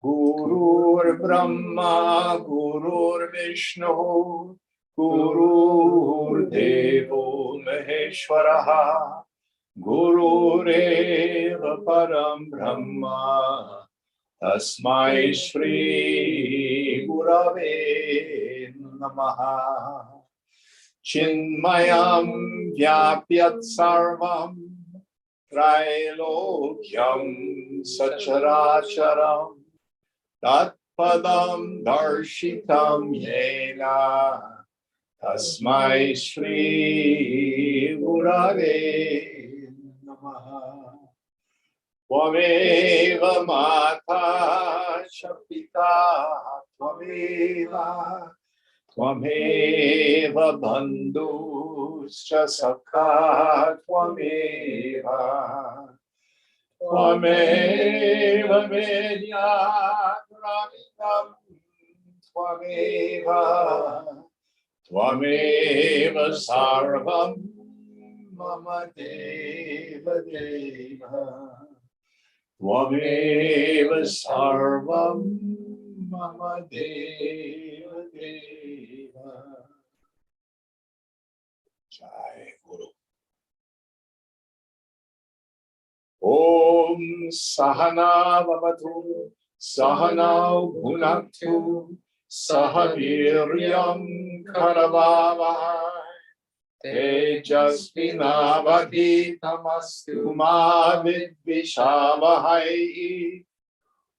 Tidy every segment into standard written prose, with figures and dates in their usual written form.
Gurur Brahma, Gurur Vishnu, Gurur Devo Maheshwaraha, Gurureva Param Brahma, Tasmai Shri Gurave Namaha. Chinmayam Vyapyat Sarvam Trailokyam Sacharacharam Tatpadam Darshitam Yena Tasmai Shri Gurave Namaha. Tvameva Mata Shapita Tvameva Tvameva Bandhuscha Sakha Tvameva Tvameva Medyadramitam Tvameva Tvameva Sarvam Mama Deva Deva Tvameva Sarvam Mama Deva Deva. Jai Guru. Om Sahana Vavatu Sahana Bhunaktu Sahaviryam Karavavahai Tejasvinavaditamastu ma vidvishavahai.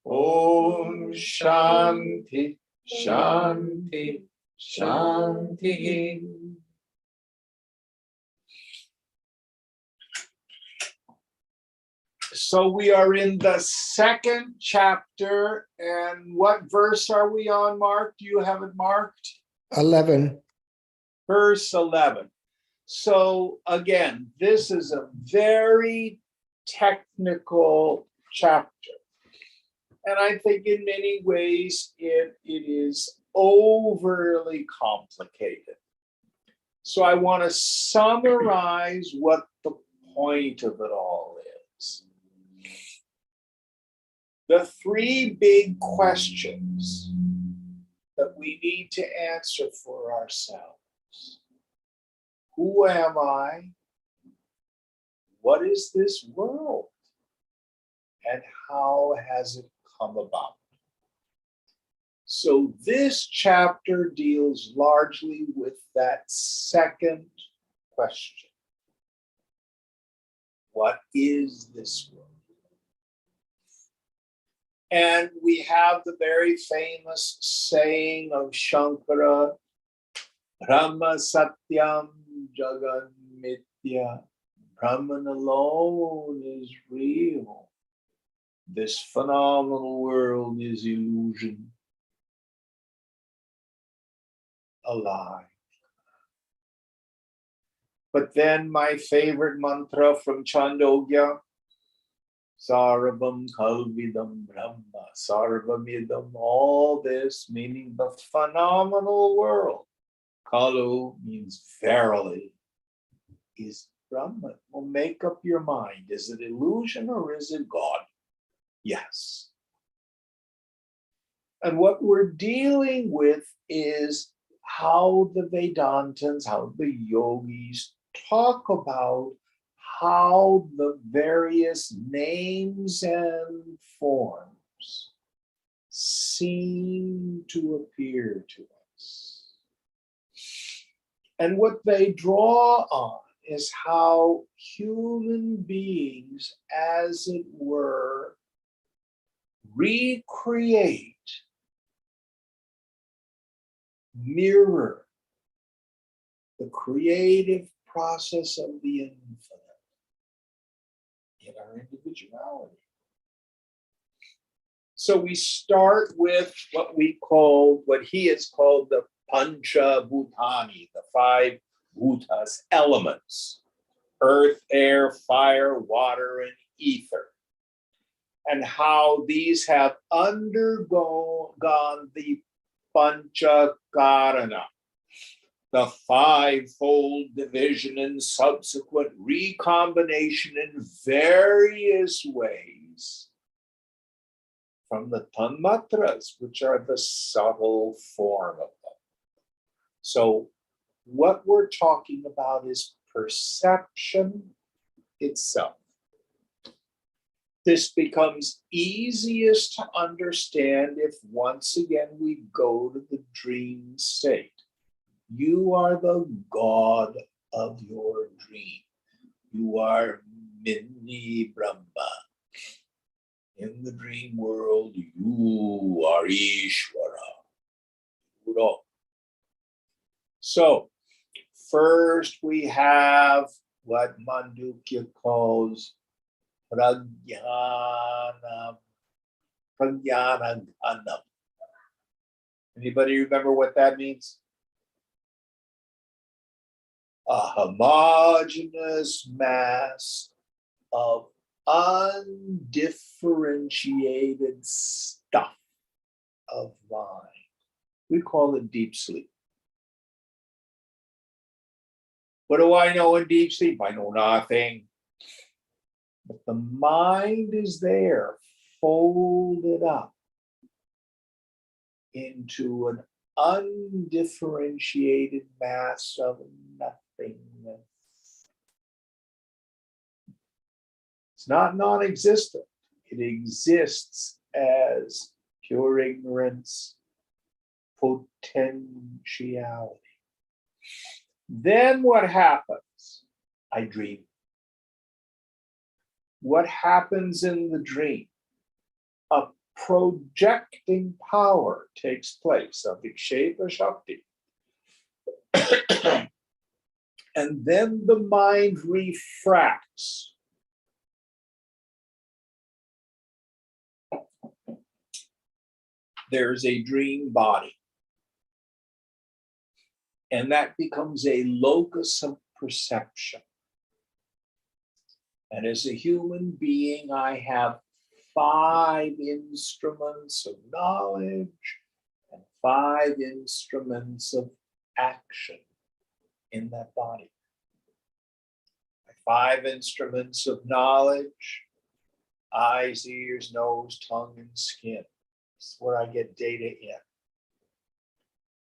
Om Shanti Shanti Shanti. So we are in the second chapter, and what verse are we on, Mark? Do you have it marked? 11. Verse 11. So again, this is a very technical chapter. And I think in many ways it is overly complicated. So I want to summarize what the point of it all is. The three big questions that we need to answer for ourselves. Who am I? What is this world? And how has it come about? So this chapter deals largely with that second question. What is this world? And we have the very famous saying of Shankara, Brahma Satyam Jagan Mithya. Brahman alone is real. This phenomenal world is illusion, a lie. But then my favorite mantra from Chandogya, Sarvam Kalvidam Brahma, Sarvamidam, all this, meaning the phenomenal world. Kalu means verily, is Brahman. Well, make up your mind. Is it illusion or is it God? Yes. And what we're dealing with is how the Vedantins, how the yogis talk about how the various names and forms seem to appear to us. And what they draw on is how human beings, as it were, recreate, mirror the creative process of the infinite in our individuality. So we start with what he has called the Panchabhutani, the five bhutas, elements: earth, air, fire, water, and ether, and how these have undergone the Panchakarana, the fivefold division and subsequent recombination in various ways from the tanmatras, which are the subtle form of them. So what we're talking about is perception itself. This becomes easiest to understand if once again we go to the dream state. You are the God of your dream. You are Mini Brahma. In the dream world, you are Ishvara. So, first we have what Mandukya calls Prajnana Ghanam. Anybody remember what that means? A homogeneous mass of undifferentiated stuff of mind. We call it deep sleep. What do I know in deep sleep? I know nothing. But the mind is there, folded up into an undifferentiated mass of nothingness. It's not non-existent. It exists as pure ignorance, potentiality. Then what happens? I dream. What happens in the dream? A projecting power takes place, a Vikshepa Shakti. And then the mind refracts. There's a dream body. And that becomes a locus of perception. And as a human being, I have 5 instruments of knowledge and 5 instruments of action in that body. My 5 instruments of knowledge: eyes, ears, nose, tongue, and skin. That's where I get data in.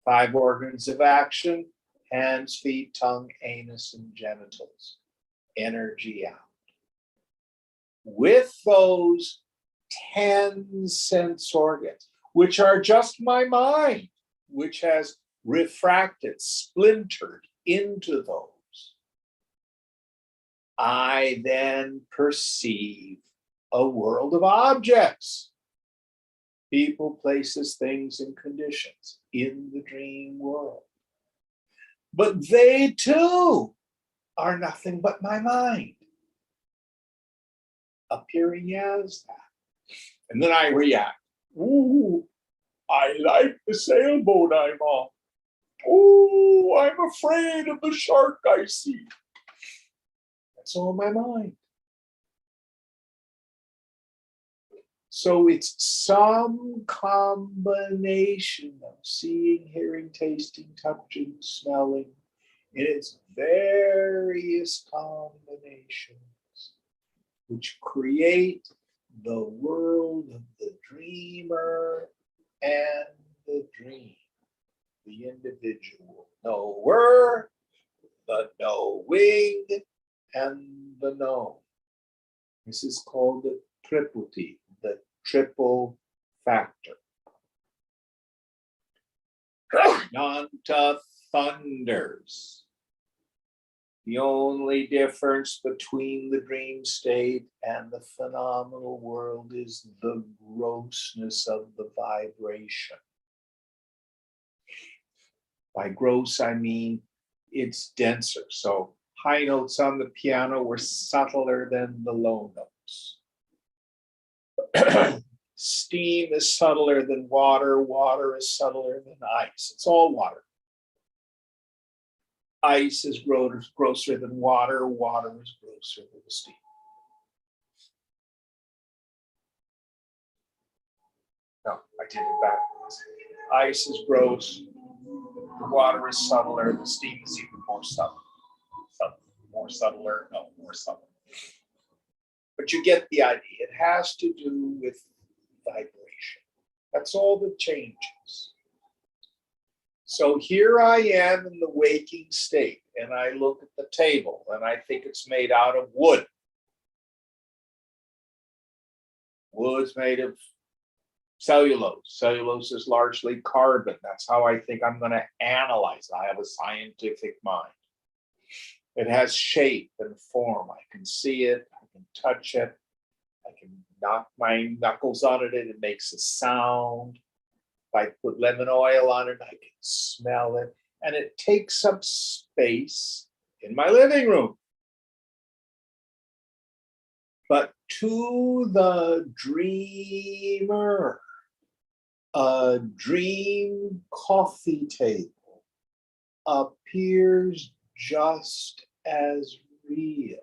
5 organs of action: hands, feet, tongue, anus, and genitals. Energy out. With those 10 sense organs, which are just my mind, which has refracted, splintered into those, I then perceive a world of objects. People, places, things, and conditions in the dream world. But they too are nothing but my mind, appearing as that. And then I react. Ooh, I like the sailboat I'm on. Ooh, I'm afraid of the shark I see. That's all my mind. So it's some combination of seeing, hearing, tasting, touching, smelling, in its various combinations, which create the world of the dreamer and the dream, the individual knower, the knowing, and the known. This is called the triputi, the triple factor. Nanta thunders. The only difference between the dream state and the phenomenal world is the grossness of the vibration. By gross, I mean it's denser. So high notes on the piano were subtler than the low notes. Steam is subtler than water. Water is subtler than ice. It's all water. Ice is grosser than water. Water is grosser than steam. No, I did it backwards. Ice is gross. Water is subtler. The steam is even more subtle. More subtler. No, more subtle. But you get the idea. It has to do with vibration. That's all that changes. So here I am in the waking state, and I look at the table, and I think it's made out of wood. Wood's made of cellulose. Cellulose is largely carbon. That's how I think I'm going to analyze it. I have a scientific mind. It has shape and form. I can see it. I can touch it. I can knock my knuckles on it and it makes a sound. If I put lemon oil on it, I can smell it. And it takes up space in my living room. But to the dreamer, a dream coffee table appears just as real.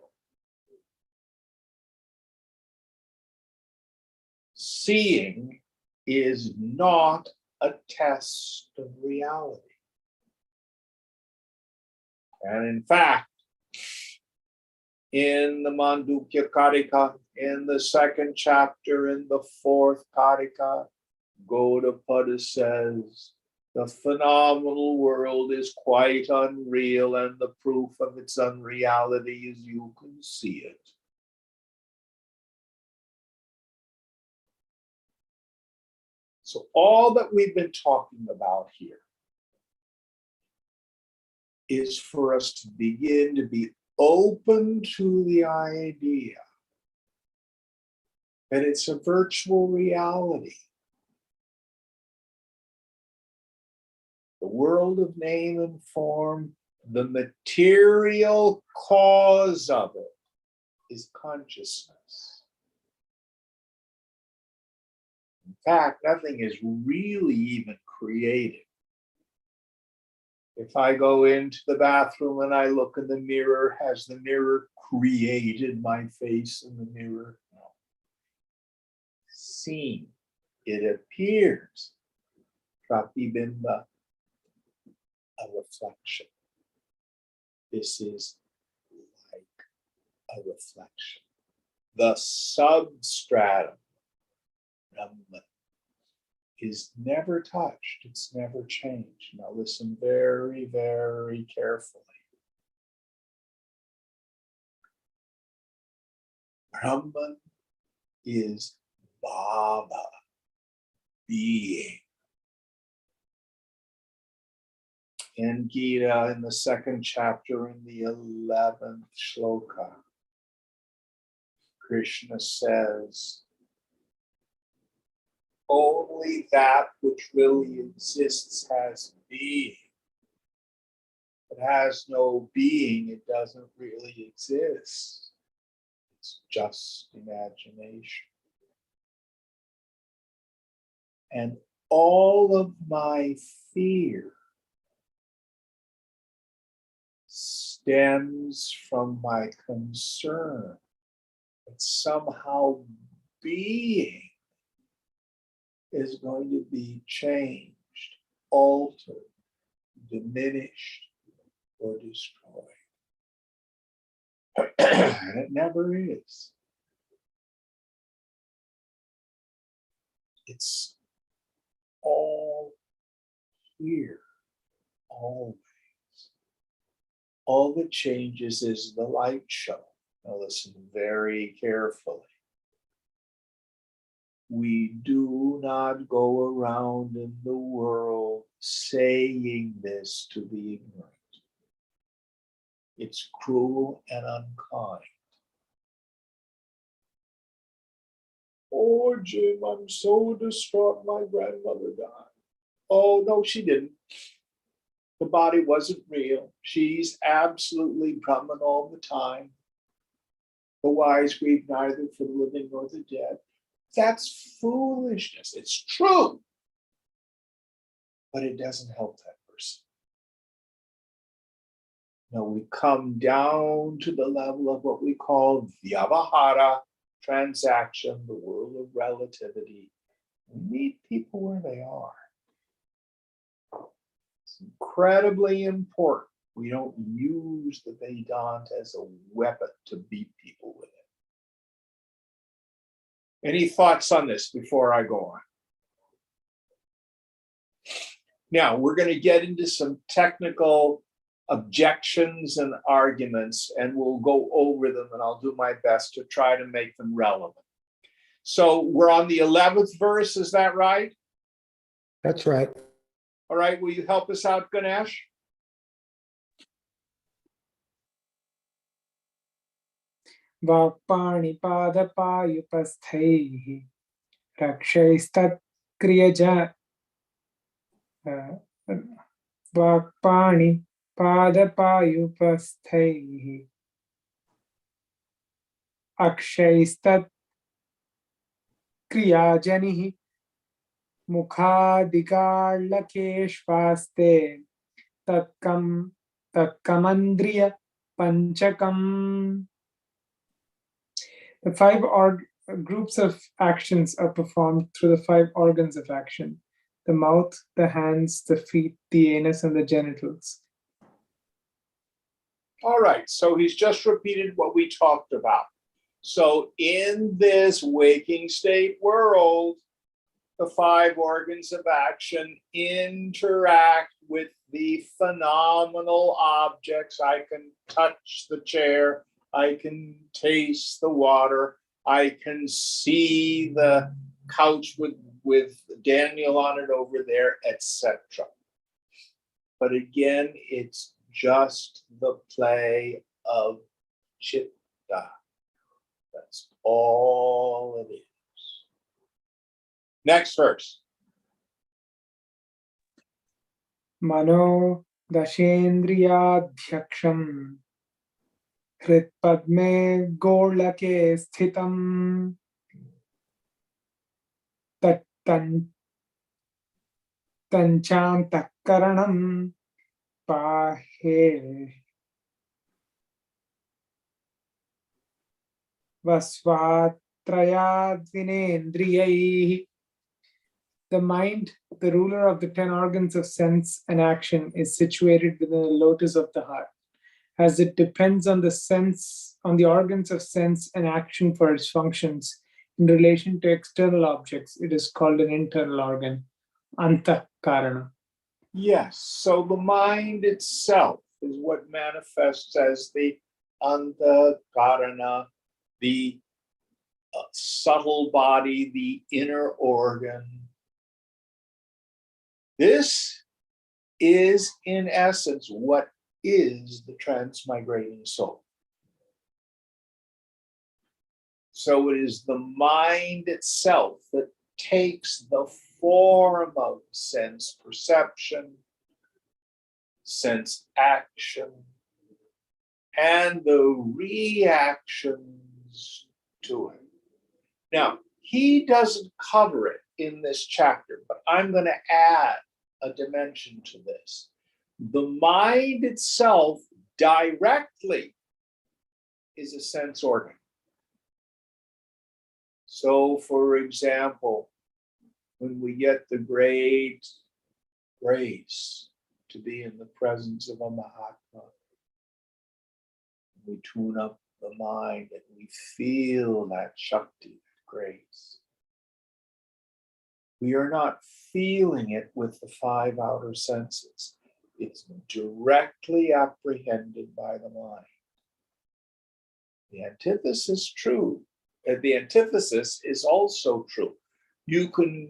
Seeing is not a test of reality. And in fact, in the Mandukya Karika, in the second chapter, in the fourth Karika, Gaudapada says, the phenomenal world is quite unreal, and the proof of its unreality is you can see it. So all that we've been talking about here is for us to begin to be open to the idea that it's a virtual reality. The world of name and form, the material cause of it is consciousness. In fact, nothing is really even created. If I go into the bathroom and I look in the mirror, has the mirror created my face in the mirror? No. Seen, it appears. Pratibimba, a reflection. This is like a reflection. The substratum, Brahman, is never touched. It's never changed. Now listen very, very carefully. Brahman is Baba, being. In Gita, in the second chapter, in the 11th shloka, Krishna says, only that which really exists has being. If it has no being, it doesn't really exist. It's just imagination. And all of my fear stems from my concern that somehow being is going to be changed, altered, diminished, or destroyed. And it never is. It's all here, always. All that changes is the light show. Now listen very carefully. We do not go around in the world saying this to the ignorant. It's cruel and unkind. Oh, Jim, I'm so distraught. My grandmother died. Oh, no, she didn't. The body wasn't real. She's absolutely Brahman all the time. The wise grieve neither for the living nor the dead. That's foolishness. It's true, but it doesn't help that person. No, we come down to the level of what we call vyavahara, transaction, the world of relativity. We meet people where they are. It's incredibly important. We don't use the Vedanta as a weapon to beat people with it. Any thoughts on this before I go on? Now, we're going to get into some technical objections and arguments, and we'll go over them, and I'll do my best to try to make them relevant. So we're on the 11th verse, is that right? That's right. All right, will you help us out, Ganesh? वाक्पाणिपादपायुपस्थैः रक्षैस्तत्क्रियज वाक्पाणिपादपायुपस्थैः अक्षैस्तत्क्रियाजनिः मुखादिगाळ्लकेश्वास्ते तत्कमन्द्रिय पंचकम्. The five groups of actions are performed through the five organs of action: the mouth, the hands, the feet, the anus, and the genitals. All right, so he's just repeated what we talked about. So in this waking state world, the five organs of action interact with the phenomenal objects. I can touch the chair, I can taste the water, I can see the couch with Daniel on it over there, etc. But again, it's just the play of chitta. That's all it is. Next verse. Mano dashendriyadhyaksham hritpadme golake sthitam tanchantakkaranam pahe vasvatrayadvinendriyaihi. The mind, the ruler of the 10 organs of sense and action, is situated within the lotus of the heart. As it depends on the organs of sense and action for its functions in relation to external objects, it is called an internal organ, antakarana. Yes, so the mind itself is what manifests as the antakarana, the subtle body, the inner organ. This is, in essence, what is the transmigrating soul. So it is the mind itself that takes the form of sense perception, sense action, and the reactions to it. Now, he doesn't cover it in this chapter, but I'm going to add a dimension to this. The mind itself directly is a sense organ. So, for example, when we get the great grace to be in the presence of a Mahatma, we tune up the mind and we feel that Shakti, that grace. We are not feeling it with the five outer senses. It's directly apprehended by the mind. The antithesis true. The antithesis is also true. You can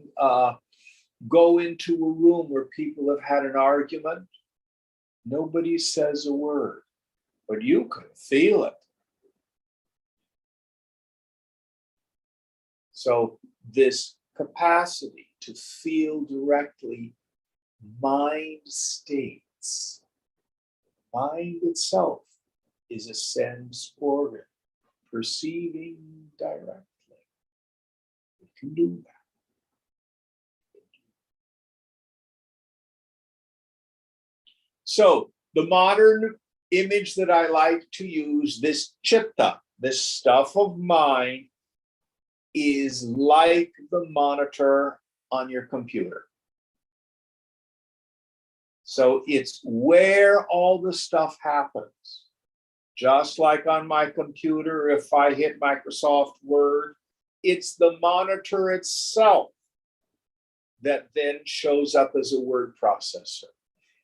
go into a room where people have had an argument. Nobody says a word, but you can feel it. So this capacity to feel directly mind states, mind itself is a sense organ, perceiving directly. It can do that. So the modern image that I like to use, this chitta, this stuff of mind, is like the monitor on your computer. So it's where all the stuff happens. Just like on my computer, if I hit Microsoft Word, it's the monitor itself that then shows up as a word processor.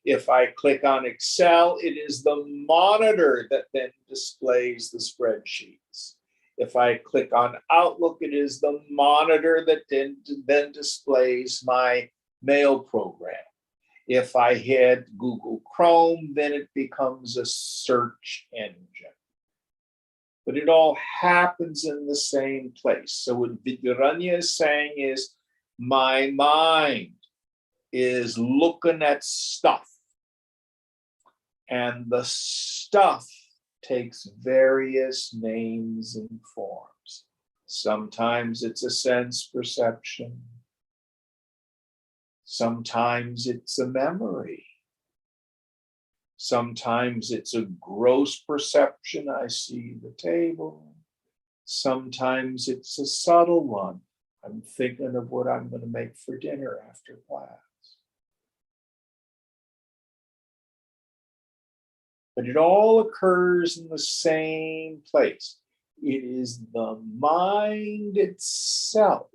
If I click on Excel, it is the monitor that then displays the spreadsheets. If I click on Outlook, it is the monitor that then displays my mail program. If I hit Google Chrome, then it becomes a search engine. But it all happens in the same place. So what Vidyaranya is saying is, my mind is looking at stuff. And the stuff takes various names and forms. Sometimes it's a sense perception. Sometimes it's a memory. Sometimes it's a gross perception. I see the table. Sometimes it's a subtle one. I'm thinking of what I'm going to make for dinner after class. But it all occurs in the same place. It is the mind itself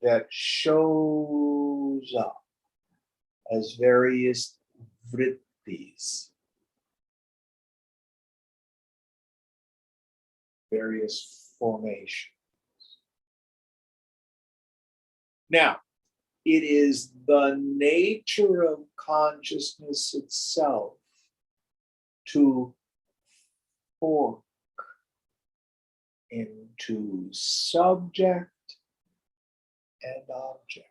that shows up as various vrittis, various formations. Now, it is the nature of consciousness itself to fork into subject and object.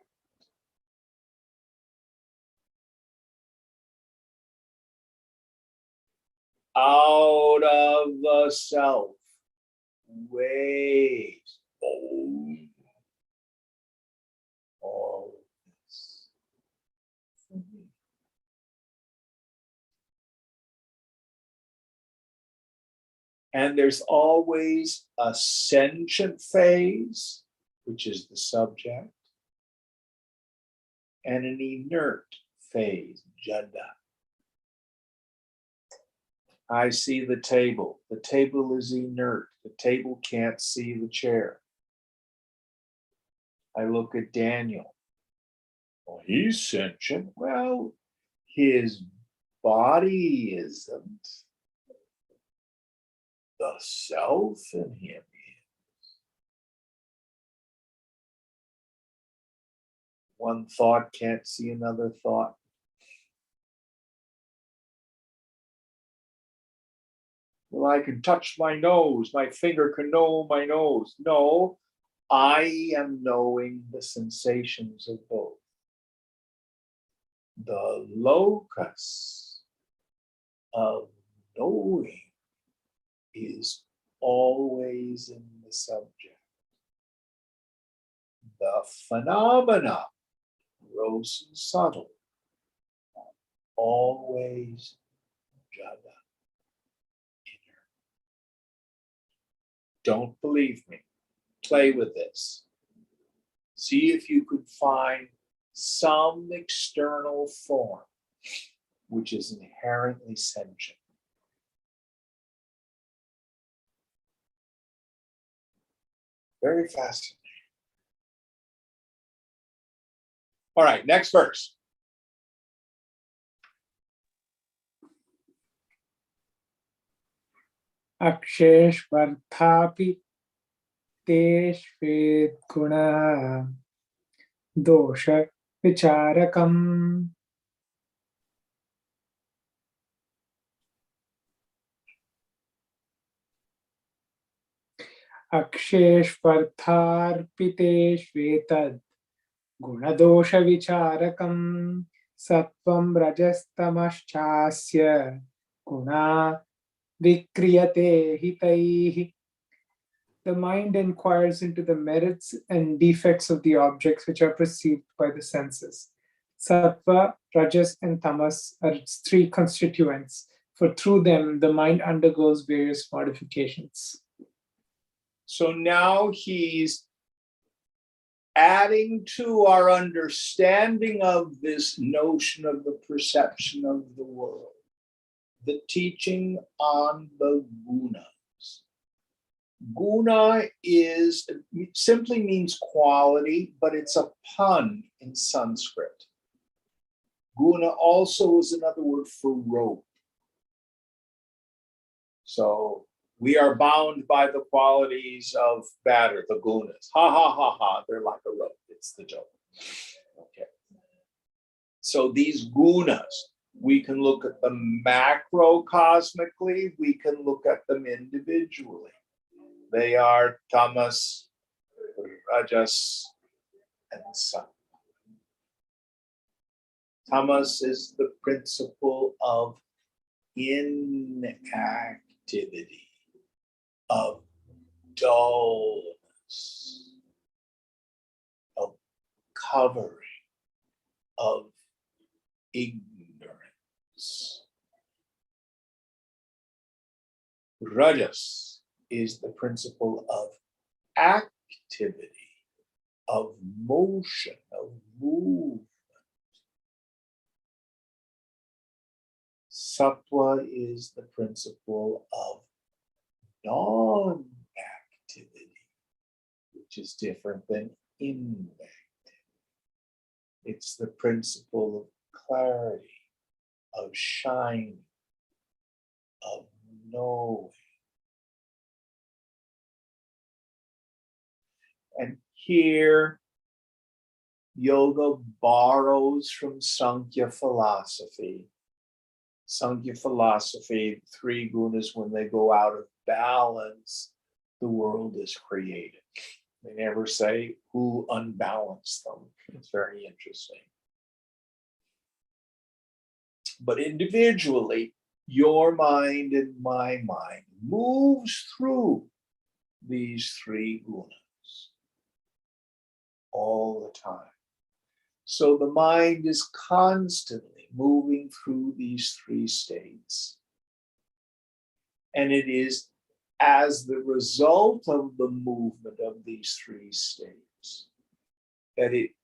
Out of the self, wait, all this for me. And there's always a sentient phase, which is the subject, and an inert phase, jada. I see the table. The table is inert. The table can't see the chair. I look at Daniel. Well, he's sentient. Well, his body isn't. The self in him is. One thought can't see another thought. Well, I can touch my nose. My finger can know my nose. No, I am knowing the sensations of both. The locus of knowing is always in the subject. The phenomena, gross and subtle, always jada. Don't believe me. Play with this. See if you could find some external form which is inherently sentient. Very fascinating. All right, next verse. Aksheshvarthapi teshved guna dosha vicharakam. Aksheshvartharpiteshvetad gunadosha vicharakam sattvam rajastamascha guna vikriyate hitaihi. The mind inquires into the merits and defects of the objects which are perceived by the senses. Sattva, Rajas, and Tamas are its three constituents, for through them the mind undergoes various modifications. So now he's adding to our understanding of this notion of the perception of the world, the teaching on the gunas. Guna simply means quality, but it's a pun in Sanskrit. Guna also is another word for rope. So we are bound by the qualities of matter, the gunas. Ha ha ha ha, they're like a rope. It's the joke. Okay. So these gunas, we can look at them macrocosmically, we can look at them individually. They are tamas, rajas, and sattva. Tamas is the principle of inactivity, of dullness, of covering, of ignorance. Rajas is the principle of activity, of motion, of movement. Sattva is the principle of non-activity, which is different than inactivity. It's the principle of clarity, of shining, of knowing. And here, yoga borrows from Sankhya philosophy. Sankhya philosophy, three gunas, when they go out of balance, the world is created. They never say who unbalanced them. It's very interesting. But individually, your mind and my mind moves through these three gunas all the time. So the mind is constantly moving through these three states. And it is as the result of the movement of these three states that it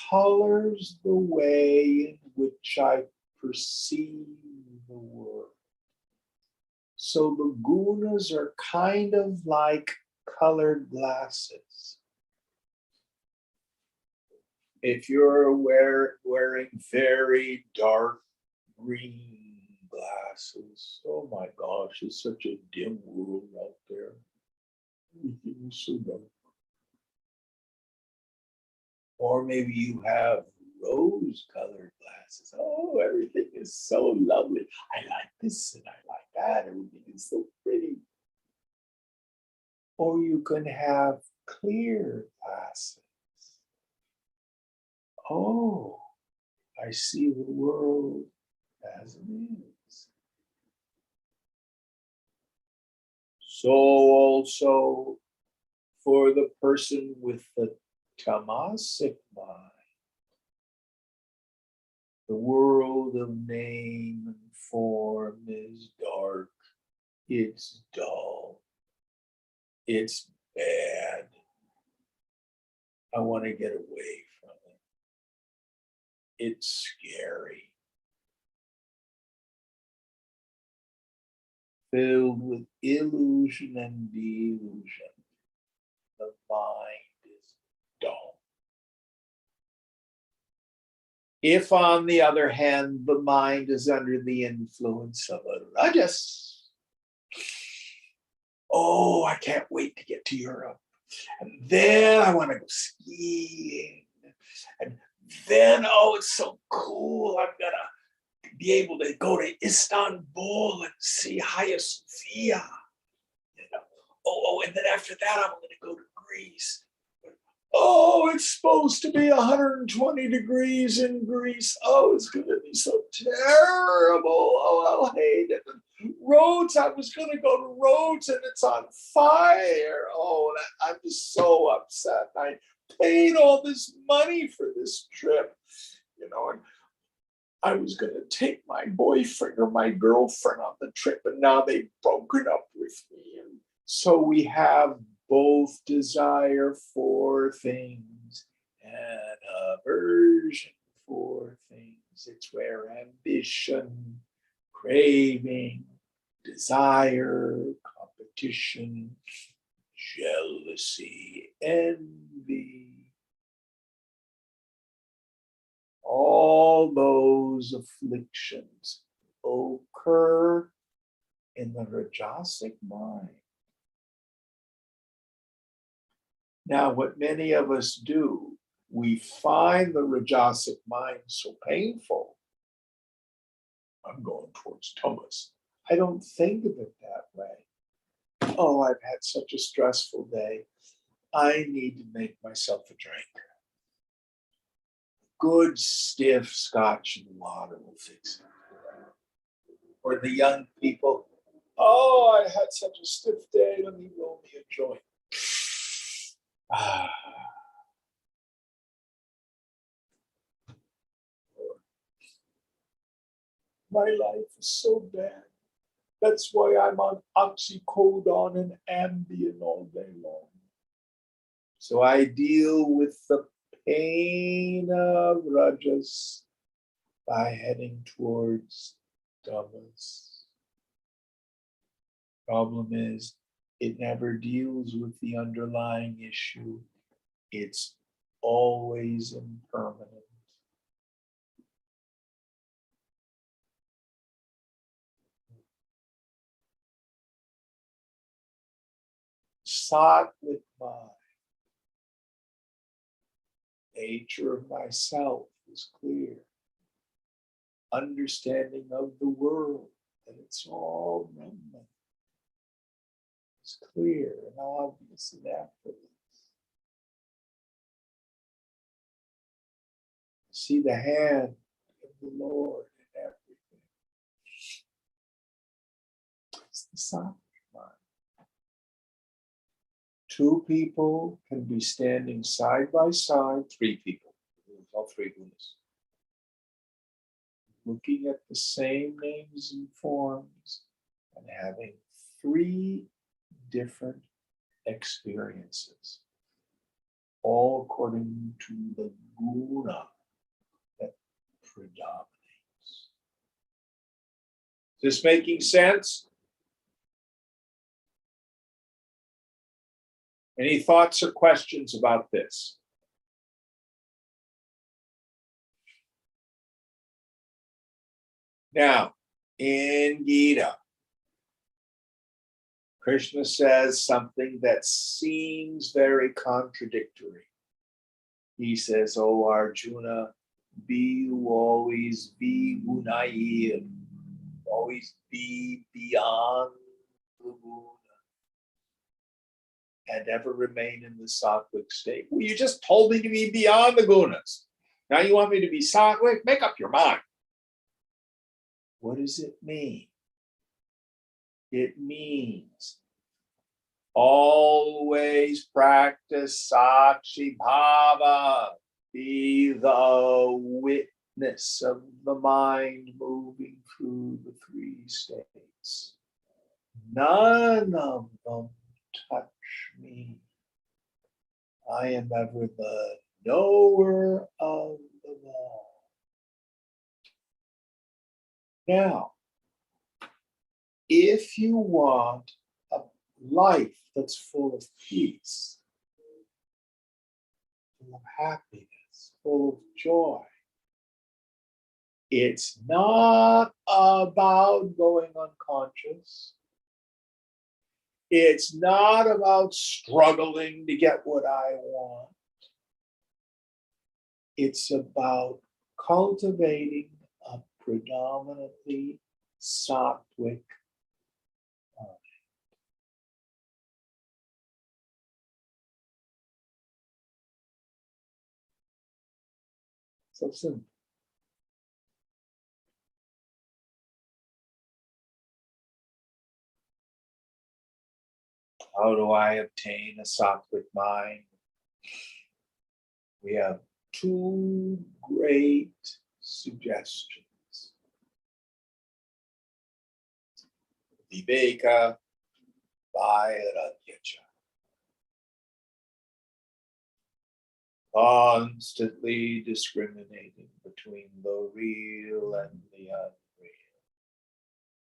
colors the way in which I perceive the world. So the gunas are kind of like colored glasses. If you're wearing very dark green glasses, oh my gosh, it's such a dim world out there. Everything is so dark. Or maybe you have rose-colored glasses. Oh, everything is so lovely. I like this and I like that. Everything is so pretty. Or you can have clear glasses. Oh, I see the world as it is. So also for the person with the tamasic mind, the world of name and form is dark, it's dull, it's bad. I want to get away from it. It's scary. Filled with illusion and delusion. The mind is dull. If, on the other hand, the mind is under the influence of a rajas, oh, I can't wait to get to Europe. And then I want to go skiing. And then, oh, it's so cool. I'm going to be able to go to Istanbul and see Hagia Sophia. You know? Oh, and then after that, I'm going to go to Greece. Oh, it's supposed to be 120 degrees in Greece. Oh, it's going to be so terrible. Oh, I'll hate it. Roads, I was going to go to Roads and it's on fire. Oh, I'm just so upset. I paid all this money for this trip, and I was going to take my boyfriend or my girlfriend on the trip, and now they've broken up with me. And so we have both desire for things and aversion for things. It's where ambition, craving, desire, competition, jealousy, envy, all those afflictions occur in the Rajasic mind. Now, what many of us do, we find the Rajasic mind so painful. I'm going towards tamas. I don't think of it that way. Oh, I've had such a stressful day. I need to make myself a drink. Good stiff scotch and water will fix it. Or the young people, oh, I had such a stiff day. Let me roll me a joint. My life is so bad. That's why I'm on oxycodone and Ambien all day long. So I deal with the pain of rajas by heading towards tamas. Problem is, it never deals with the underlying issue. It's always impermanent. Sattvic mind, nature of myself is clear. Understanding of the world, that it's all Brahman, is clear and obvious and effortless. See the hand of the Lord in everything. It's the Sattvic mind. Two people can be standing side by side, three people, all three gunas, looking at the same names and forms and having three different experiences, all according to the guna that predominates. Is this making sense? Any thoughts or questions about this? Now, in Gita, Krishna says something that seems very contradictory. He says, "Oh Arjuna, always be gunayim, always be beyond the guna, and ever remain in the sattvic state." Well, you just told me to be beyond the gunas. Now you want me to be sattvic? Make up your mind. What does it mean? It means always practice sakshi bhava, be the witness of the mind moving through the three states. None of them touch me. I am ever the knower of them all. Now, if you want a life that's full of peace, full of happiness, full of joy, it's not about going unconscious. It's not about struggling to get what I want. It's about cultivating a predominantly sattvic mind. So simple. How do I obtain a sattvic mind? We have two great suggestions. Viveka Vairagyacha. Constantly discriminating between the real and the unreal,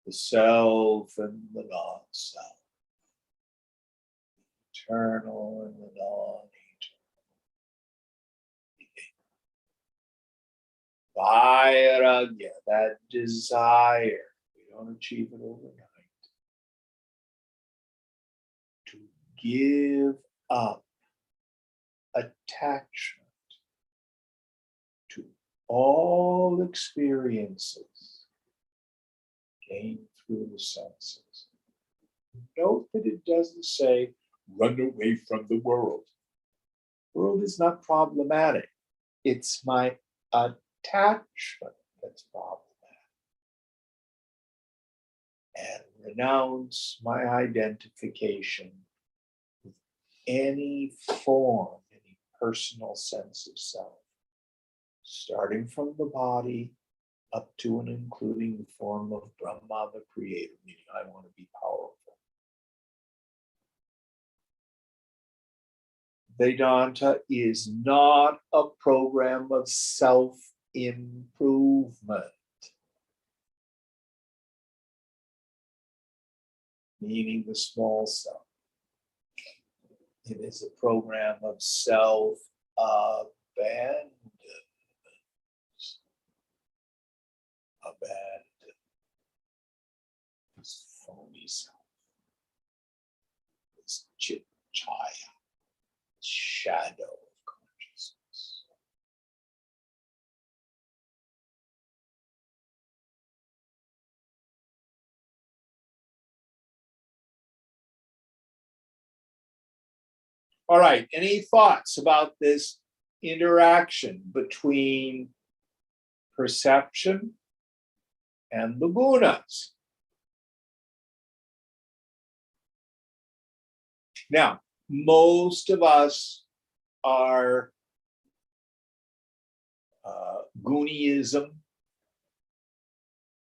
the self and the non-self, the eternal and the non-eternal. Vairagya, that desire, we don't achieve it overnight, to give up attachment to all experiences gained through the senses. Note that it doesn't say run away from the world. The world is not problematic. It's my attachment that's problematic. And renounce my identification with any form, any personal sense of self, starting from the body up to and including the form of Brahma, the creator, meaning I want to be powerful. Vedanta is not a program of self-improvement, meaning the small self. It is a program of self-abandonment. Abandon this phony self, this Ch.2, shadow of consciousness. All right, any thoughts about this interaction between perception and the gunas? Now, most of us are Guniism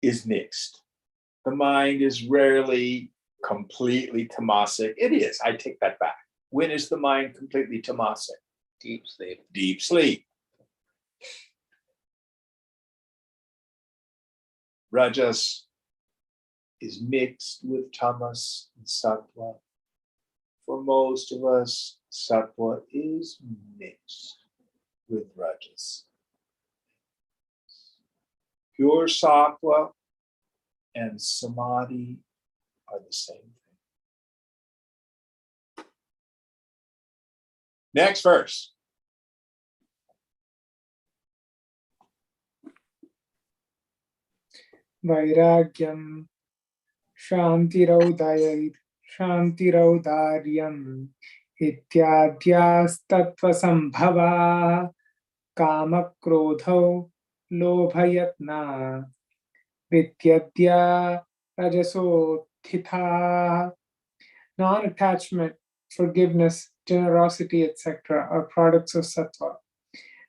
is mixed. The mind is rarely completely tamasic. It is, I take that back. When is the mind completely tamasic? Deep sleep. Deep sleep. Rajas is mixed with tamas and sattva. For most of us, sattva is mixed with rajas. Pure sattva and samadhi are the same thing. Next verse. Vairagyam Shantiraudaryam Ityadhyastatvasambhava Kama Krodho Lobhayatna Vityadya Rajasothitha. Non-attachment, forgiveness, generosity, etc. are products of sattva.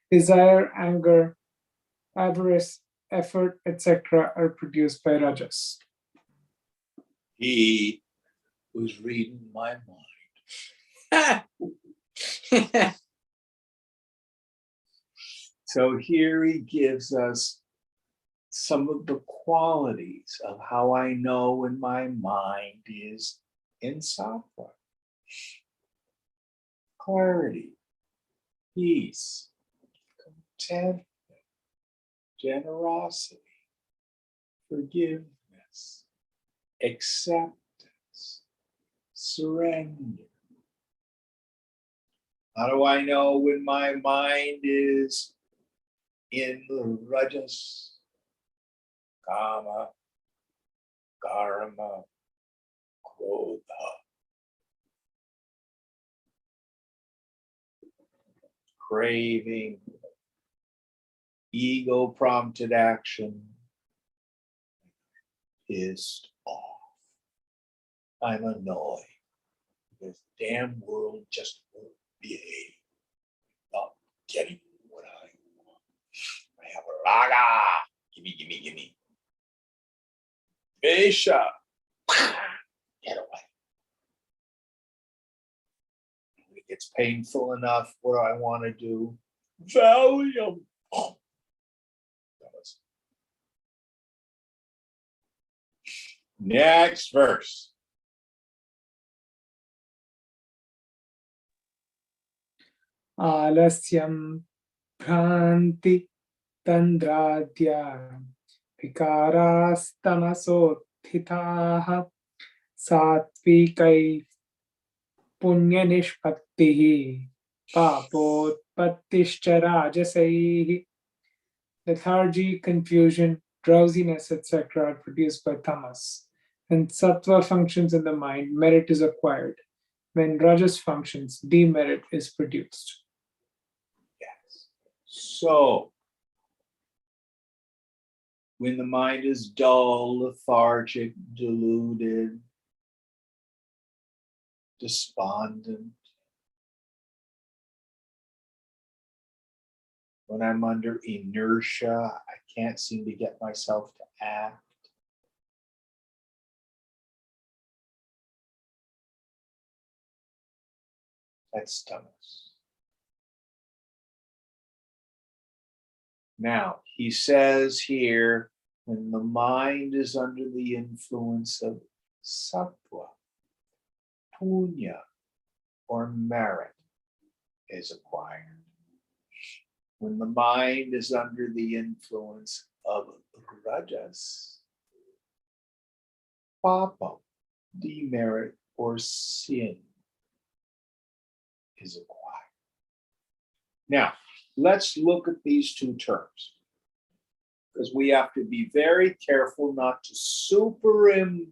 Desire, anger, avarice, effort, etc. are produced by rajas. He was reading my mind. So here he gives us some of the qualities of how I know when my mind is in sattva. Clarity, peace, contentment, generosity, forgiveness, acceptance, surrender. How do I know when my mind is in the rajas, kama, karma, krodha? Craving, ego-prompted action, pissed off. I'm annoyed. this damn world just won't behave. Not getting what I want. I have a raga. Gimme, gimme, gimme. Vesha. Get away. When it gets painful enough, what do I want to do? Valium. Oh. Next verse. Alasyam Bhranti Tandradya Vikarastamasotthitaha Satvikai Punyanishpattihi Papotpattischa Rajasaihi. Lethargy, confusion, drowsiness, etc. are produced by tamas. When sattva functions in the mind, merit is acquired. When rajas functions, demerit is produced. Yes. So, when the mind is dull, lethargic, deluded, despondent, when I'm under inertia, I can't seem to get myself to act. That's tamas. Now, he says here, when the mind is under the influence of sattva, punya, or merit is acquired. When the mind is under the influence of rajas, papa, demerit, or sin is acquired. Now, let's look at these two terms, because we have to be very careful not to superimpose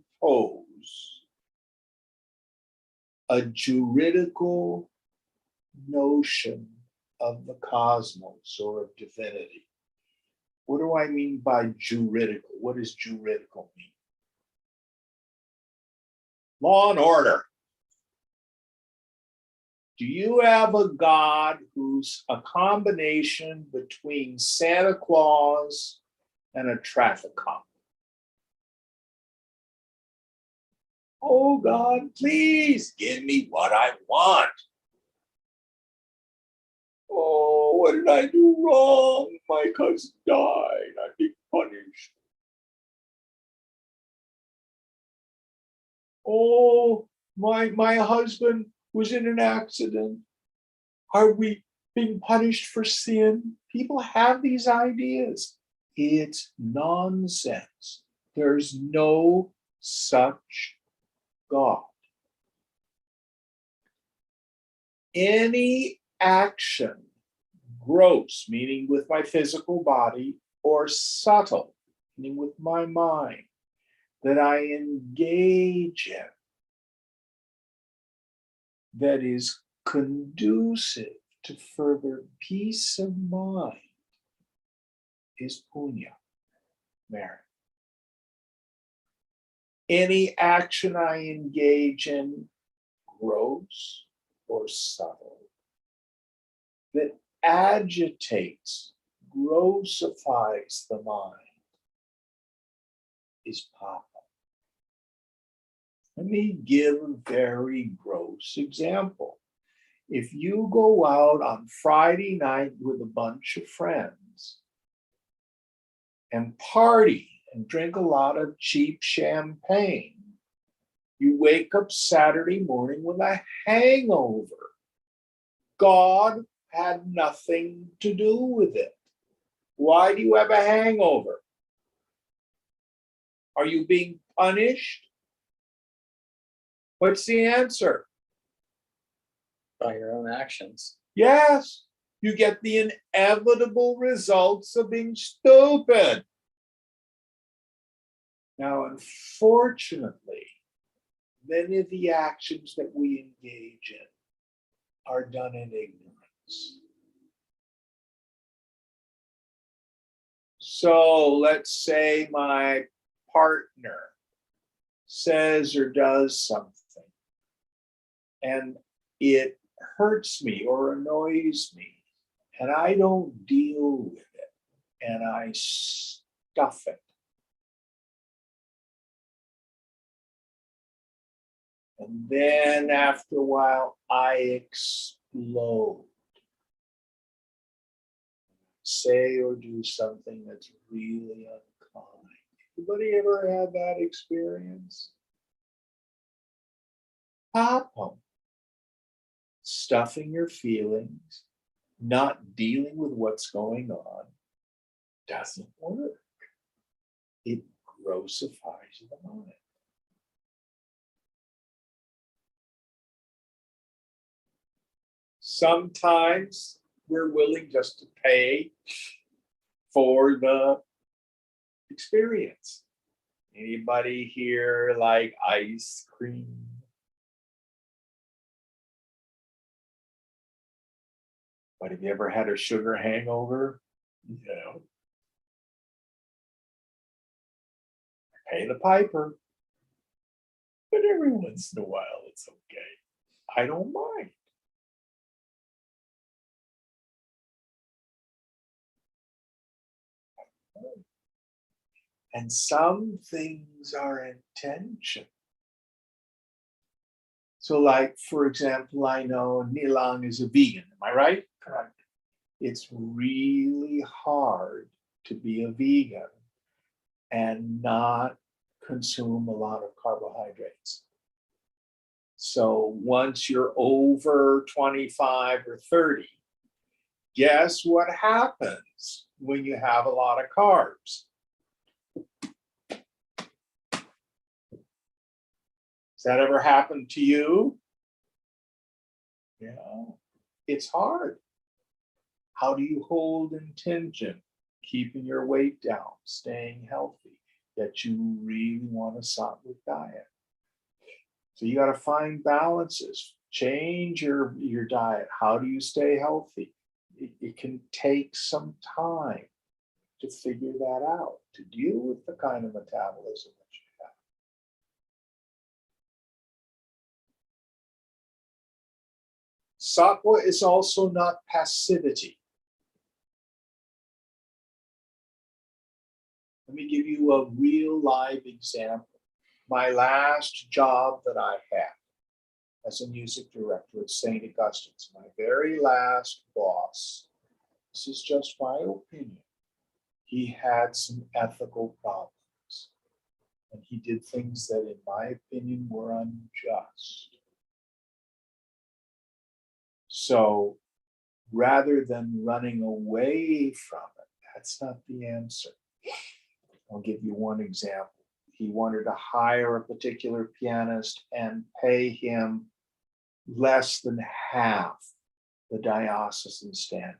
a juridical notion of the cosmos or of divinity. What do I mean by juridical? What does juridical mean? Law and order. Do you have a God who's a combination between Santa Claus and a traffic cop? Oh God, please give me what I want. Oh, what did I do wrong? My cousin died. I'm being punished. Oh, my husband was in an accident. Are we being punished for sin? People have these ideas. It's nonsense. There's no such God. Any action, gross, meaning with my physical body, or subtle, meaning with my mind, that I engage in, that is conducive to further peace of mind, is punya, merit. Any action I engage in, gross or subtle, that agitates, grossifies the mind, is papa. Let me give a very gross example. If you go out on Friday night with a bunch of friends and party and drink a lot of cheap champagne, you wake up Saturday morning with a hangover. God had nothing to do with it. Why do you have a hangover? Are you being punished? What's the answer? By your own actions. Yes, you get the inevitable results of being stupid. Now, unfortunately, many of the actions that we engage in are done in ignorance. So let's say my partner says or does something and it hurts me or annoys me, and I don't deal with it, and I stuff it. And then after a while, I explode. Say or do something that's really unkind. Anybody ever had that experience? Pop 'em. Stuffing your feelings, not dealing with what's going on, doesn't work. It grossifies the mind. Sometimes we're willing just to pay for the experience. Anybody here like ice cream? But have you ever had a sugar hangover? No. Pay the piper. But every once in a while, it's okay. I don't mind. And some things are intention. So, like, for example, I know Nilang is a vegan. Am I right? Correct. It's really hard to be a vegan and not consume a lot of carbohydrates. So once you're over 25 or 30, guess what happens when you have a lot of carbs? Has that ever happened to you? Yeah, it's hard. How do you hold intention? Keeping your weight down, staying healthy, that you really want a sattvic diet. So you got to find balances, change your diet. How do you stay healthy? It can take some time to figure that out, to deal with the kind of metabolism that you have. Sattva is also not passivity. Let me give you a real live example. My last job that I had as a music director at St. Augustine's, my very last boss, this is just my opinion, he had some ethical problems. And he did things that, in my opinion, were unjust. So rather than running away from it, that's not the answer. I'll give you one example. He wanted to hire a particular pianist and pay him less than half the diocesan standard.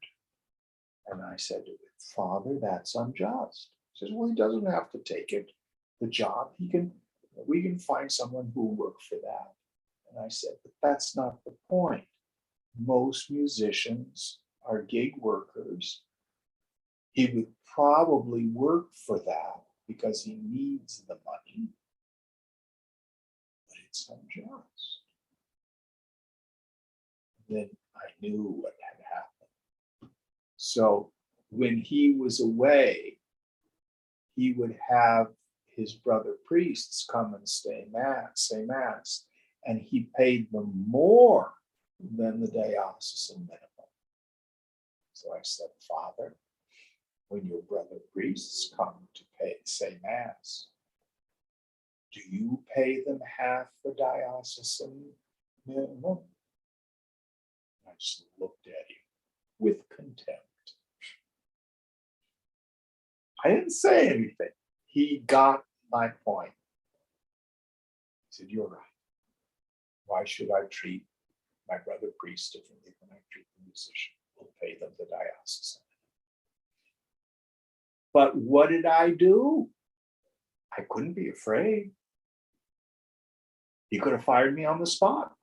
And I said to him, Father, that's unjust. He says, well, he doesn't have to take it, the job. We can find someone who will work for that. And I said, but that's not the point. Most musicians are gig workers. He would probably work for that because he needs the money, but it's unjust. Then I knew what had happened. So when he was away, he would have his brother priests come and say mass, and he paid them more than the diocesan minimum. So I said, Father, when your brother priests come to say mass, do you pay them half the diocesan minimum? I just looked at him with contempt. I didn't say anything. He got my point. He said, you're right. Why should I treat my brother priest differently than I treat the musician? We'll pay them the diocesan. But what did I do? I couldn't be afraid. He could have fired me on the spot.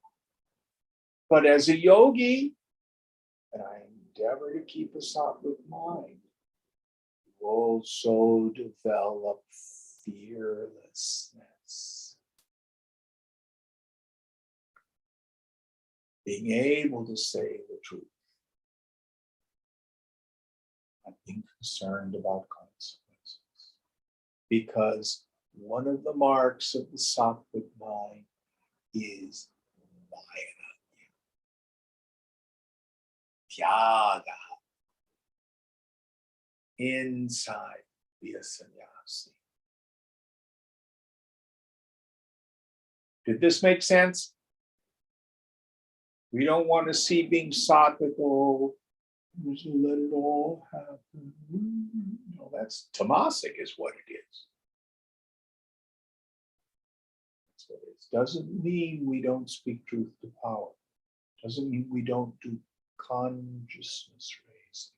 But as a yogi, and I endeavor to keep a sattvic mind, you also develop fearlessness. being able to say the truth, not being concerned about consequences. Because one of the marks of the sattvic mind is Maya, Tyaga, inside be a sannyasi. Did this make sense? We don't want to see being sattvic, oh, just let it all happen. No, that's tamasic is what it is. So it doesn't mean we don't speak truth to power. Doesn't mean we don't do consciousness raising.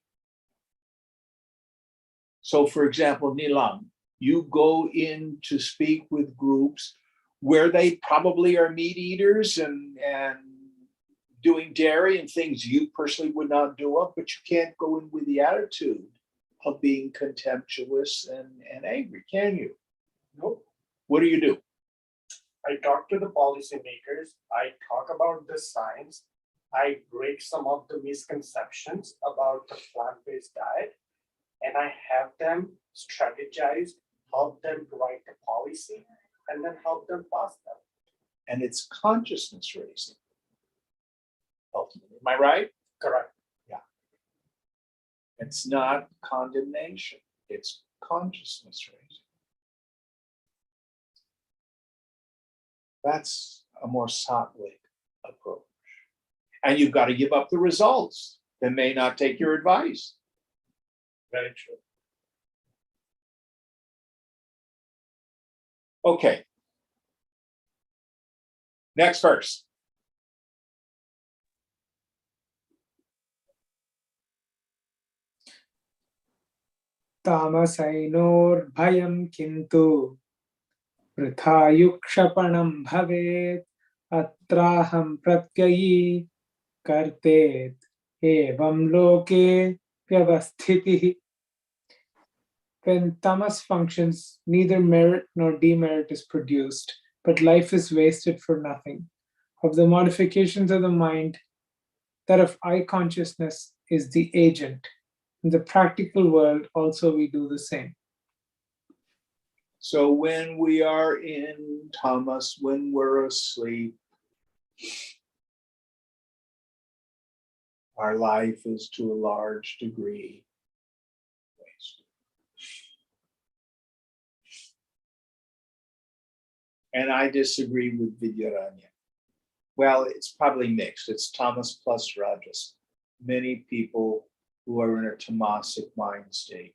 So for example, Nilam, you go in to speak with groups where they probably are meat eaters and doing dairy and things you personally would not do up, but you can't go in with the attitude of being contemptuous and angry, can you? Nope. What do? I talk to the policymakers. I talk about the science. I break some of the misconceptions about the plant-based diet, and I have them strategize, help them write the policy, and then help them pass them. And it's consciousness raising. Ultimately, am I right? Correct. Yeah. It's not condemnation, it's consciousness raising. That's a more sattvic approach. And you've got to give up the results. They may not take your advice. Very true. Okay. Next verse. तामसैनोर्भयं किन्तु वृथा युक्षपणं भवेत् अत्राहं प्रत्ययी कर्तेत् एवं लोके व्यवस्थितिः. When tamas functions, neither merit nor demerit is produced, but life is wasted for nothing. Of the modifications of the mind, that of I consciousness is the agent. In the practical world, also we do the same. So when we are in tamas, when we're asleep, our life is to a large degree wasted. And I disagree with Vidyaranya. Well, it's probably mixed. It's tamas plus rajas. Many people who are in a tamasic mind state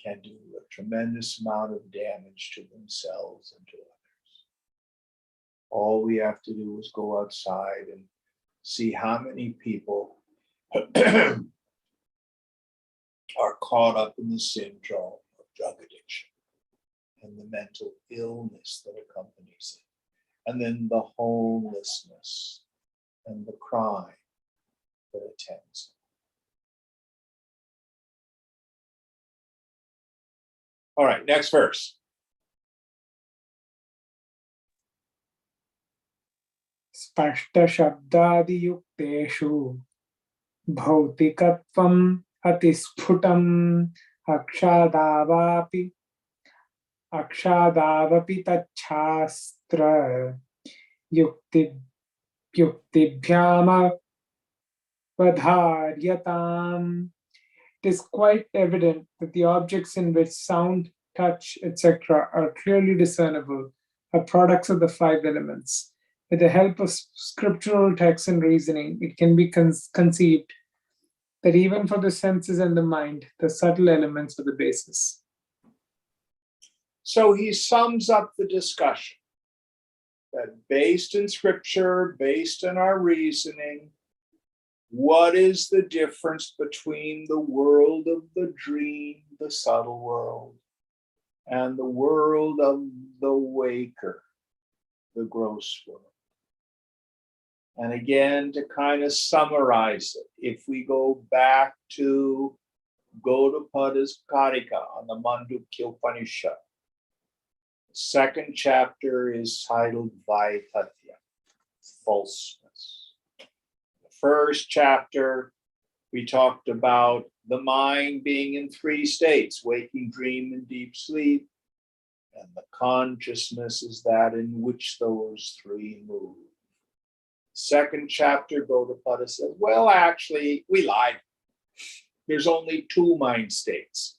can do a tremendous amount of damage to themselves and to others. All we have to do is go outside and see how many people are caught up in the syndrome of drug addiction and the mental illness that accompanies it, and then the homelessness and the crime that attends it. All right, next verse. स्पष्टशब्दादियुक्तेषु भौतिकत्वम् अतिस्फुटम् अक्षादावपि तच्छास्त्र युक्तिभ्यामवधार्यताम्. It is quite evident that the objects in which sound, touch, etc. are clearly discernible are products of the five elements. With the help of scriptural text and reasoning, it can be conceived that even for the senses and the mind, the subtle elements are the basis. So he sums up the discussion that based in scripture, based on our reasoning, what is the difference between the world of the dream, the subtle world, and the world of the waker, the gross world? And again, to kind of summarize it, if we go back to Gaudapada's Karika on the Mandukya Upanishad, the second chapter is titled Vaithatya, falseness. first chapter, we talked about the mind being in three states: waking, dream, and deep sleep. And the consciousness is that in which those three move. Second chapter, Gaudapada says, well, actually, we lied. There's only two mind states: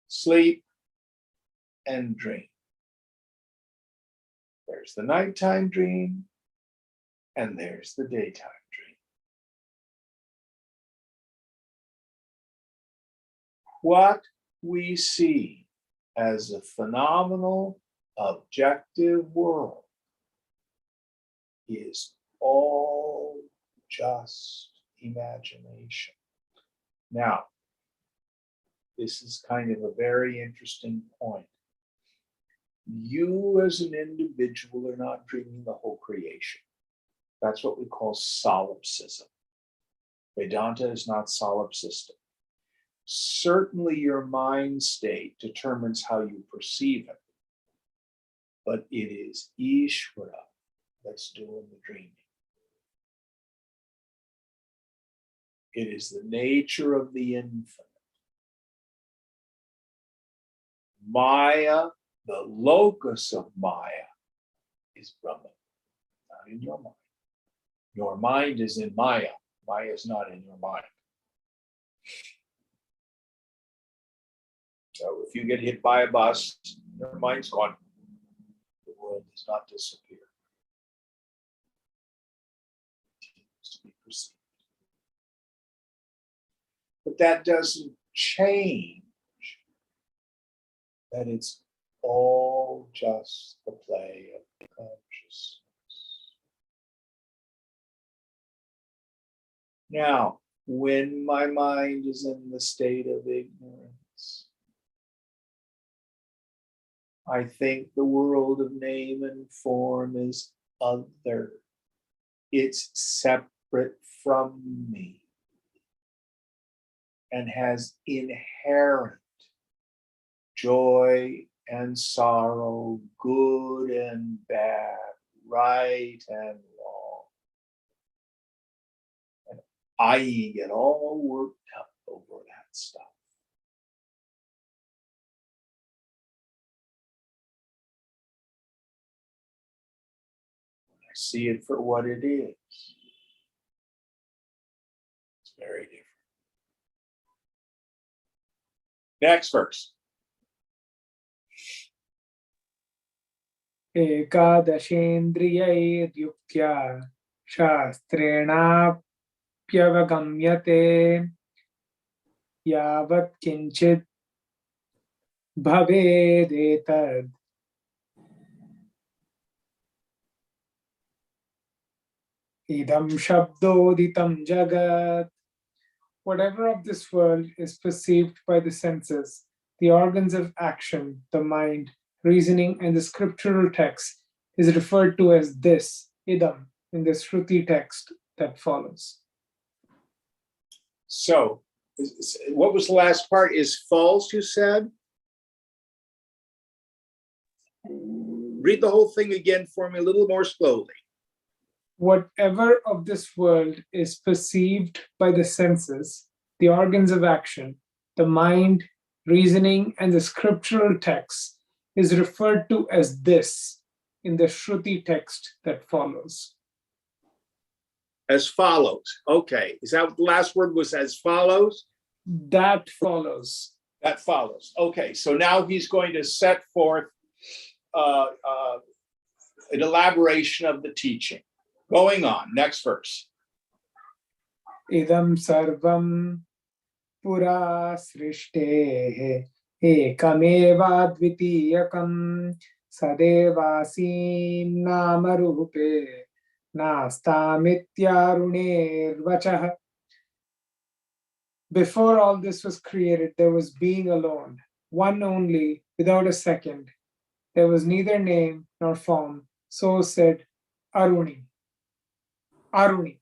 sleep and dream. There's the nighttime dream, and there's the daytime dream. What we see as a phenomenal, objective world is all just imagination. Now, this is kind of a very interesting point. You as an individual are not dreaming the whole creation. That's what we call solipsism. Vedanta is not solipsistic. Certainly your mind state determines how you perceive it, but it is Ishvara that's doing the dreaming. It is the nature of the infinite. Maya, the locus of Maya, is Brahman, not in your mind. Your mind is in Maya. Maya is not in your mind. So if you get hit by a bus, your mind's gone. The world does not disappear. It continues to be perceived. But that doesn't change that it's all just the play of consciousness. Now, when my mind is in the state of ignorance, I think the world of name and form is other. It's separate from me and has inherent joy and sorrow, good and bad, right and wrong. And I get all worked up over that stuff. When I see it for what it is, it's very different. Next verse. एकादशेन्द्रियैर्युक्त्या शास्त्रेणाप्यवगम्यते यावत् किञ्चित् भवेदेतद् idam shabdoditam jagat. Whatever of this world is perceived by the senses, the organs of action, the mind, reasoning, and the scriptural text is referred to as this, idam, in the Shruti text that follows. So, what was the last part? Is false, you said? Read the whole thing again for me a little more slowly. Whatever of this world is perceived by the senses, the organs of action, the mind, reasoning, and the scriptural text is referred to as this in the Shruti text that follows. As follows. Okay. Is that what the last word was? As follows? That follows. That follows. Okay. So now he's going to set forth an elaboration of the teaching. Going on. Next verse. Idam sarvam pura srishte ekameva dvitiyakam sadevasim namarupe nastamityarunirvachah. Before all this was created, there was being alone, one only, without a second. There was neither name nor form. So said Aruni. Aruni.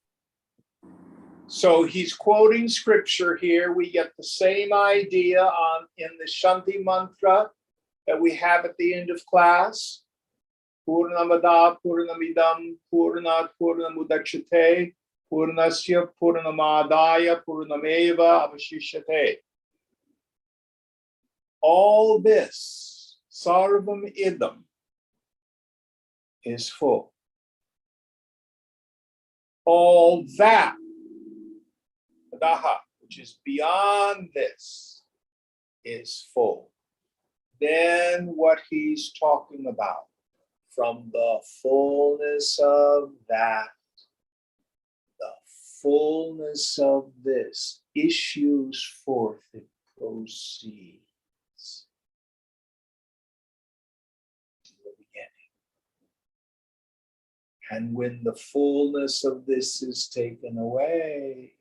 So he's quoting scripture here. We get the same idea in the Shanti mantra that we have at the end of class. Purnamada Purnamidam Purnat Purnamudachyate Purnasya Purnamadaya Purnameva Avashishyate. All this, sarvam idam, is full. All that, daha, which is beyond this, is full. Then what he's talking about, from the fullness of that, the fullness of this issues forth, it proceeds. To the beginning. And when the fullness of this is taken away,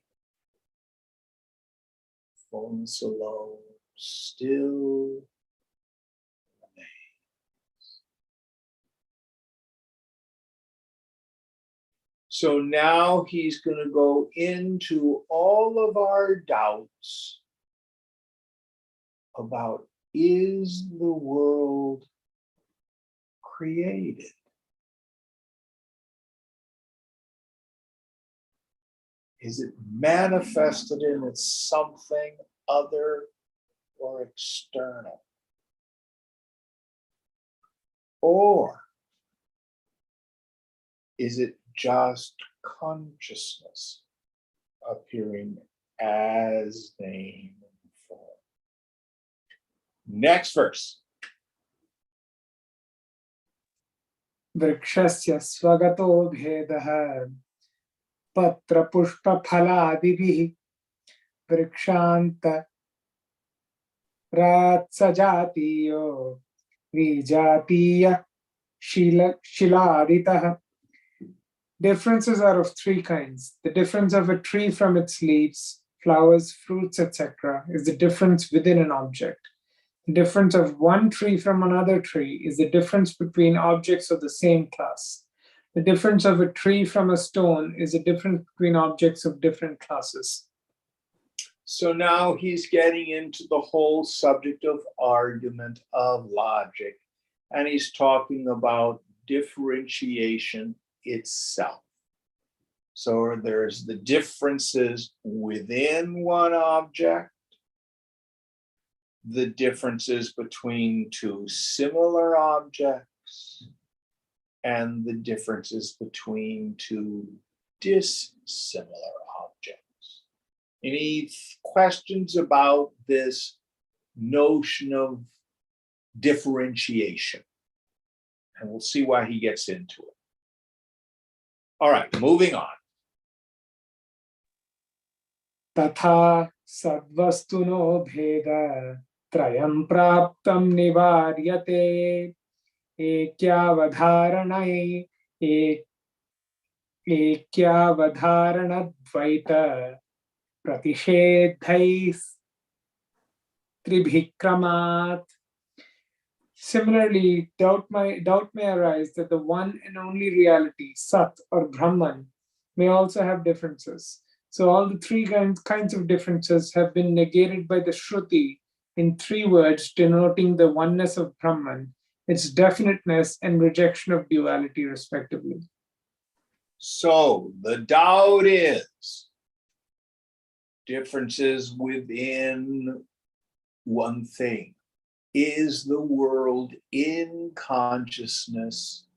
fullness alone still remains. So now he's going to go into all of our doubts about, is the world created? Is it manifested in its something other or external? Or is it just consciousness appearing as name and form? Next verse. Vrikshasya swagato bhedah patra pushpa phaladibihi vrikshanta ratsajatiyo vijatiya shiladitah. Differences are of three kinds. The difference of a tree from its leaves, flowers, fruits, etc. is the difference within an object. The difference of one tree from another tree is the difference between objects of the same class. The difference of a tree from a stone is the difference between objects of different classes. So now he's getting into the whole subject of argument, of logic, and he's talking about differentiation itself. So there's the differences within one object, the differences between two similar objects, and the differences between two dissimilar objects. Any questions about this notion of differentiation? And we'll see why he gets into it. All right, moving on. Tatha sadvastuno bheda trayam praptam nivaryate ekyavadharanai ekyavadharanadvaita pratishedhais tribhikramat. Similarly, doubt may arise that the one and only reality, Sat or Brahman, may also have differences. So all the three kinds of differences have been negated by the Shruti in three words denoting the oneness of Brahman, its definiteness and rejection of duality, respectively. So the doubt is differences within one thing. Is the world in consciousness,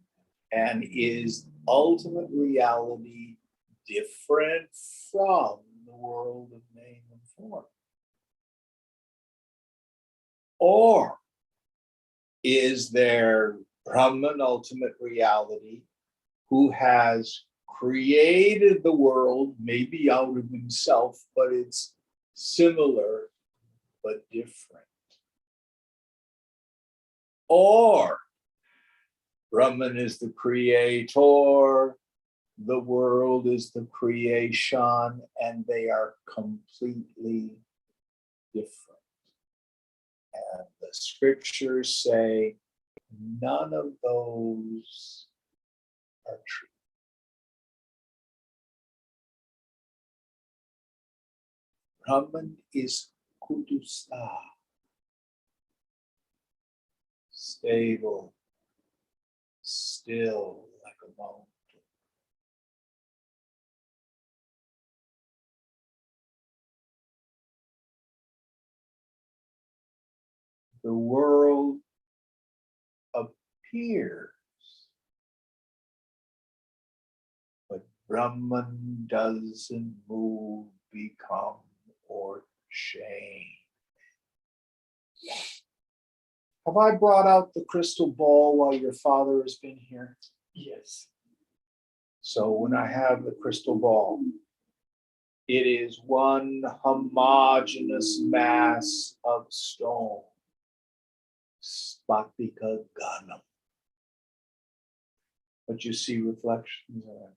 and is ultimate reality different from the world of name and form? Or is there Brahman, ultimate reality, who has created the world, maybe out of himself, but it's similar but different? Or Brahman is the creator, the world is the creation, and they are completely different. And the scriptures say none of those are true. Brahman is kutusta, stable, still like a mountain. The world appears, but Brahman doesn't move, become, or change. Have I brought out the crystal ball while your father has been here? Yes. So when I have the crystal ball, it is one homogeneous mass of stone. Spatika Ganam. But you see reflections in it.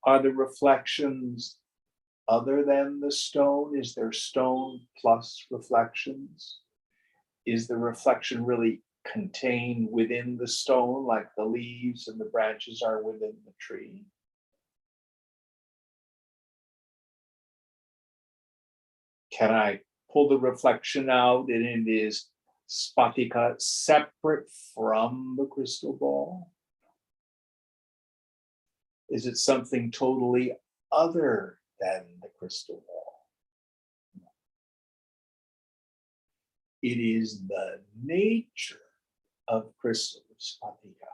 Are the reflections other than the stone? Is there stone plus reflections? Is the reflection really contained within the stone, like the leaves and the branches are within the tree? Can I pull the reflection out and it is spatika separate from the crystal ball? Is it something totally other than the crystal ball? It is the nature of crystal spatika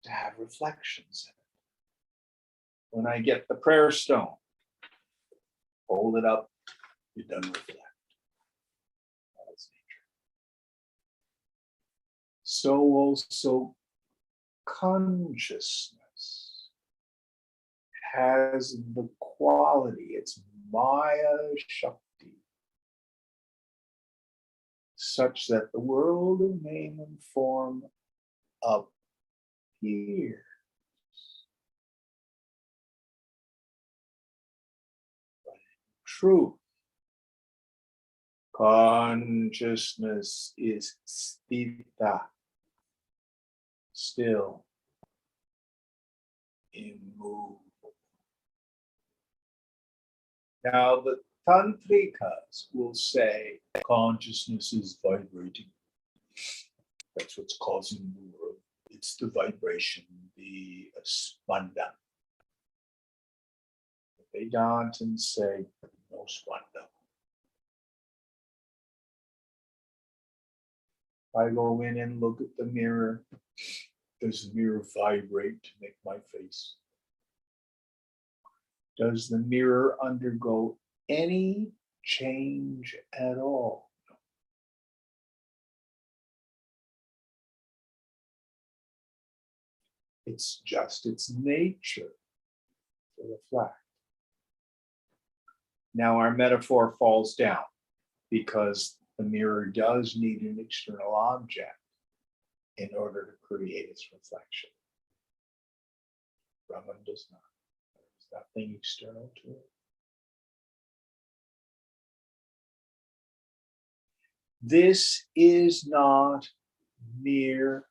to have reflections in it. When I get the prayer stone, hold it up, it doesn't reflect. That's nature. So also consciousness has the quality, it's Maya Shakti, such that the world of name and form appears. But in truth, consciousness is sthita, still, immovable. Now, the tantrikas will say consciousness is vibrating. That's what's causing the world. It's the vibration, the spanda. The Vedantins say no spanda. I go in and look at the mirror. Does the mirror vibrate to make my face? Does the mirror undergo any change at all? No. It's just its nature to reflect. Now our metaphor falls down because the mirror does need an external object in order to create its reflection. Brahman does not. There's nothing external to it. This is not mere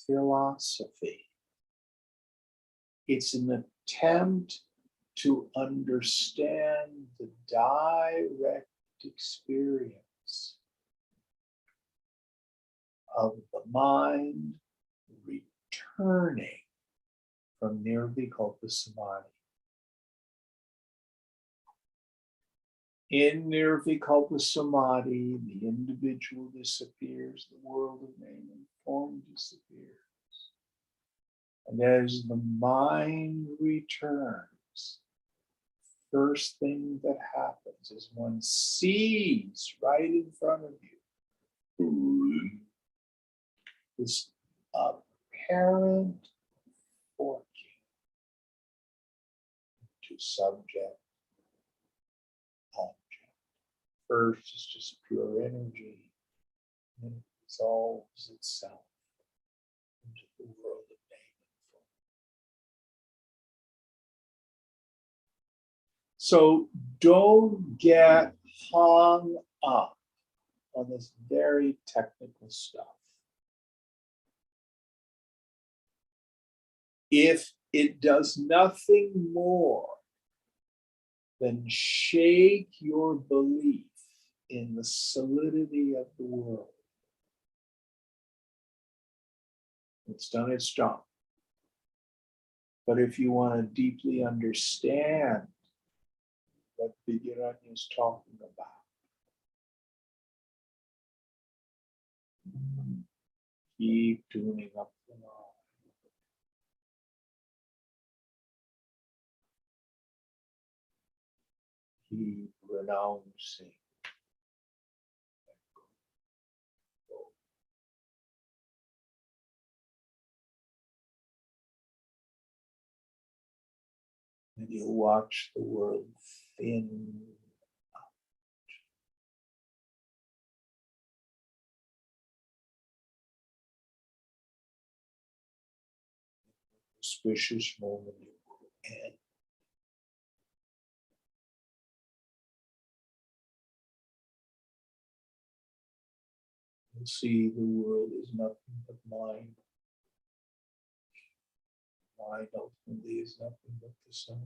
philosophy. It's an attempt to understand the direct experience of the mind returning from nirvikalpa samadhi. In nirvikalpa samadhi, the individual disappears, the world of name and form disappears. And as the mind returns, first thing that happens is one sees right in front of you this apparent forking to subject, object. First is just pure energy, and it dissolves itself into the world of name and form. So don't get hung up on this very technical stuff. If it does nothing more than shake your belief in the solidity of the world, It's done its job. But if you want to deeply understand what Vidyaranya is talking about, keep tuning up the mind. Keep renouncing. And you watch the world thin out. Auspicious moment it will end. You'll see the world is nothing but mind. Mind ultimately is nothing but the self.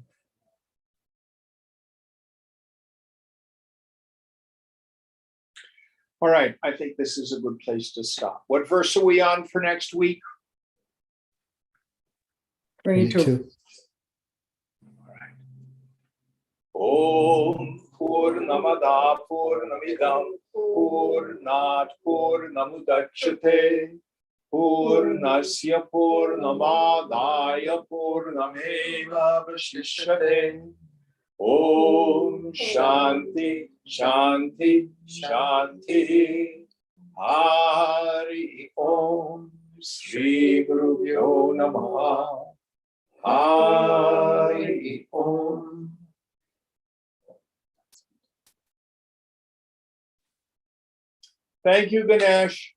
All right, I think this is a good place to stop. What verse are we on for next week? 22. Om Purnamada Purnamidam Purnat Purnamudachyate Purnasya Purnamadaya Purnameva Vashishyate. Om Shanti Shanti Shanti. Hari Om Sri Gurubhyo Namaha. Hari Om. Thank you, Ganesh.